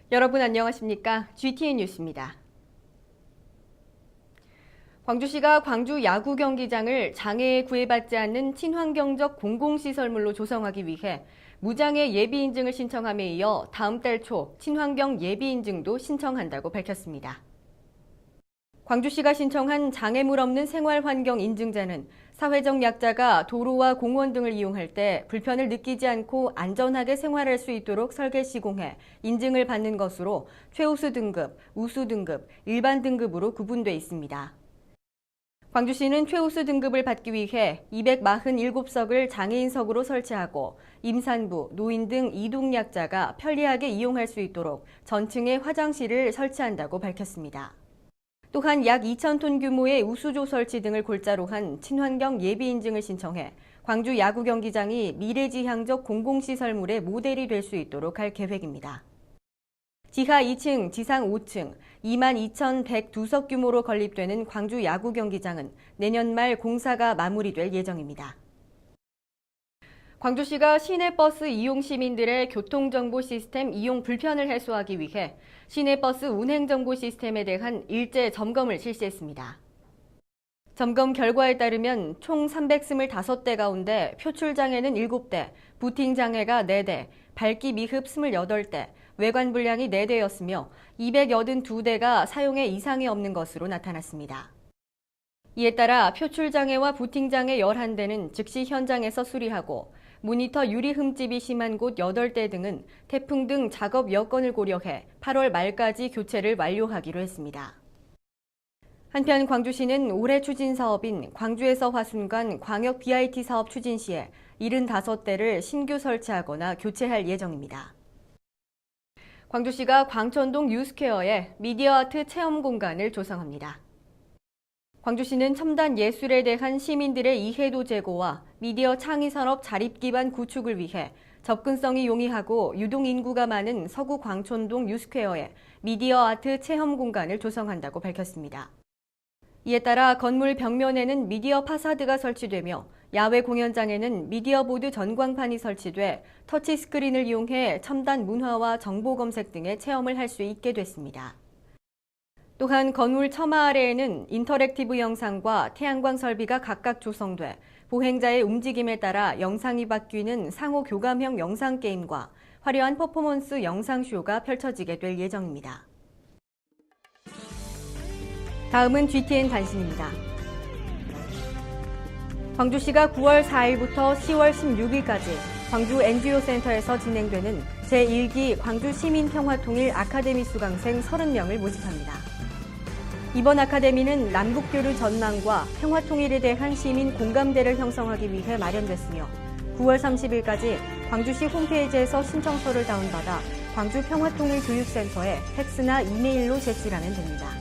여러분 안녕하십니까? GTN 뉴스입니다. 광주시가 광주 야구 경기장을 장애에 구애받지 않는 친환경적 공공시설물로 조성하기 위해 무장애 예비 인증을 신청함에 이어 다음 달 초 친환경 예비 인증도 신청한다고 밝혔습니다. 광주시가 신청한 장애물 없는 생활환경 인증자는 사회적 약자가 도로와 공원 등을 이용할 때 불편을 느끼지 않고 안전하게 생활할 수 있도록 설계 시공해 인증을 받는 것으로 최우수 등급, 우수 등급, 일반 등급으로 구분돼 있습니다. 광주시는 최우수 등급을 받기 위해 247석을 장애인석으로 설치하고 임산부, 노인 등 이동약자가 편리하게 이용할 수 있도록 전층에 화장실을 설치한다고 밝혔습니다. 또한 약 2,000톤 규모의 우수조 설치 등을 골자로 한 친환경 예비 인증을 신청해 광주 야구 경기장이 미래지향적 공공시설물의 모델이 될 수 있도록 할 계획입니다. 지하 2층, 지상 5층, 22,102석 규모로 건립되는 광주 야구 경기장은 내년 말 공사가 마무리될 예정입니다. 광주시가 시내버스 이용 시민들의 교통정보 시스템 이용 불편을 해소하기 위해 시내버스 운행정보 시스템에 대한 일제 점검을 실시했습니다. 점검 결과에 따르면 총 325대 가운데 표출장애는 7대, 부팅장애가 4대, 밝기 미흡 28대, 외관 불량이 4대였으며 282대가 사용에 이상이 없는 것으로 나타났습니다. 이에 따라 표출장애와 부팅장애 11대는 즉시 현장에서 수리하고 모니터 유리 흠집이 심한 곳 8대 등은 태풍 등 작업 여건을 고려해 8월 말까지 교체를 완료하기로 했습니다. 한편 광주시는 올해 추진 사업인 광주에서 화순간 광역 BIT 사업 추진 시에 75대를 신규 설치하거나 교체할 예정입니다. 광주시가 광천동 뉴스퀘어에 미디어 아트 체험 공간을 조성합니다. 광주시는 첨단 예술에 대한 시민들의 이해도 제고와 미디어 창의산업 자립 기반 구축을 위해 접근성이 용이하고 유동 인구가 많은 서구 광천동 뉴스퀘어에 미디어 아트 체험 공간을 조성한다고 밝혔습니다. 이에 따라 건물 벽면에는 미디어 파사드가 설치되며 야외 공연장에는 미디어 보드 전광판이 설치돼 터치스크린을 이용해 첨단 문화와 정보 검색 등의 체험을 할 수 있게 됐습니다. 또한 건물 처마 아래에는 인터랙티브 영상과 태양광 설비가 각각 조성돼 보행자의 움직임에 따라 영상이 바뀌는 상호 교감형 영상 게임과 화려한 퍼포먼스 영상쇼가 펼쳐지게 될 예정입니다. 다음은 GTN 단신입니다. 광주시가 9월 4일부터 10월 16일까지 광주 NGO 센터에서 진행되는 제1기 광주 시민평화통일 아카데미 수강생 30명을 모집합니다. 이번 아카데미는 남북교류 전망과 평화통일에 대한 시민 공감대를 형성하기 위해 마련됐으며 9월 30일까지 광주시 홈페이지에서 신청서를 다운받아 광주 평화통일교육센터에 팩스나 이메일로 제출하면 됩니다.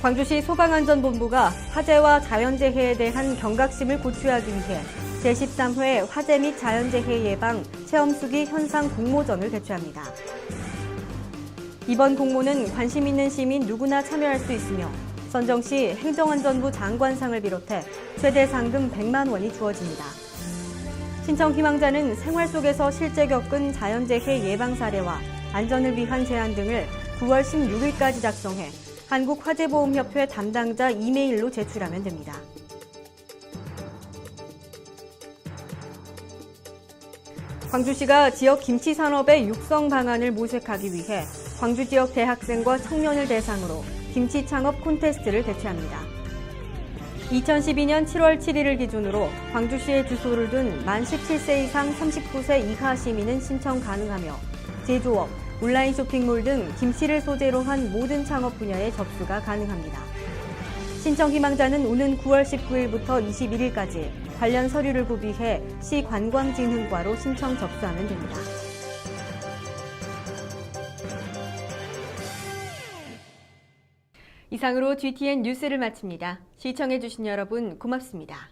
광주시 소방안전본부가 화재와 자연재해에 대한 경각심을 고취하기 위해 제13회 화재 및 자연재해 예방 체험수기 현상 공모전을 개최합니다. 이번 공모는 관심 있는 시민 누구나 참여할 수 있으며 선정 시 행정안전부 장관상을 비롯해 최대 상금 100만 원이 주어집니다. 신청 희망자는 생활 속에서 실제 겪은 자연재해 예방 사례와 안전을 위한 제안 등을 9월 16일까지 작성해 한국화재보험협회 담당자 이메일로 제출하면 됩니다. 광주시가 지역 김치 산업의 육성 방안을 모색하기 위해 광주 지역 대학생과 청년을 대상으로 김치 창업 콘테스트를 개최합니다. 2012년 7월 7일을 기준으로 광주시에 주소를 둔 만 17세 이상 39세 이하 시민은 신청 가능하며 제조업, 온라인 쇼핑몰 등 김치를 소재로 한 모든 창업 분야에 접수가 가능합니다. 신청 희망자는 오는 9월 19일부터 21일까지 관련 서류를 구비해 시관광진흥과로 신청 접수하면 됩니다. 이상으로 GTN 뉴스를 마칩니다. 시청해주신 여러분 고맙습니다.